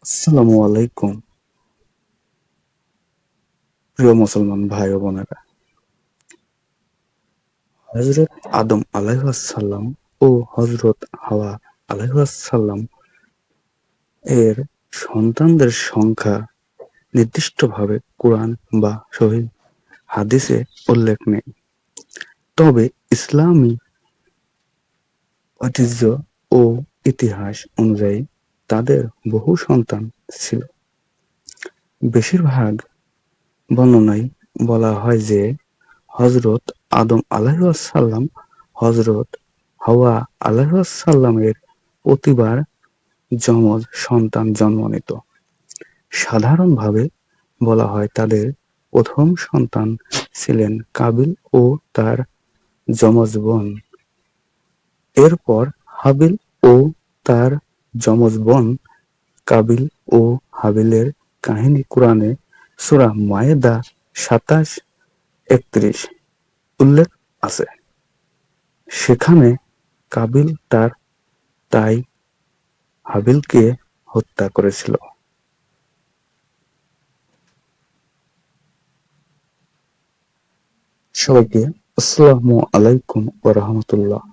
আসসালামু আলাইকুম প্রিয় মুসলমান ভাই ও বোনেরা। হযরত আদম আলাইহিসসালাম ও হযরত হাওয়া আলাইহিসসালাম এর সন্তানদের সংখ্যা নির্দিষ্টভাবে কুরআন বা সহিহ হাদিসে উল্লেখ নেই। তবে ইসলামী ঐতিহ্য ও ইতিহাস অনুযায়ী তাদের বহু সন্তান ছিল। বেশিরভাগ বর্ণনায় বলা হয় যে হযরত আদম আলাইহিসসালাম হযরত হাওয়া আলাইহিসসালামের প্রতিবার যমজ সন্তান জন্ম নিত। সাধারণভাবে বলা হয় তাদের প্রথম সন্তান ছিলেন কাবিল ও তার যমজ বোন। এরপর হাবিল ও তার যমজ বোন কাবিল ও হাবিলের কাহিনী কুরআনে সূরা মায়েদা ২৭-৩১ উল্লেখ আছে। সেখানে কাবিল তার তাই হাবিলকে হত্যা করেছিল। সবাইকে আসসালামু আলাইকুম ওয়া রাহমাতুল্লাহ।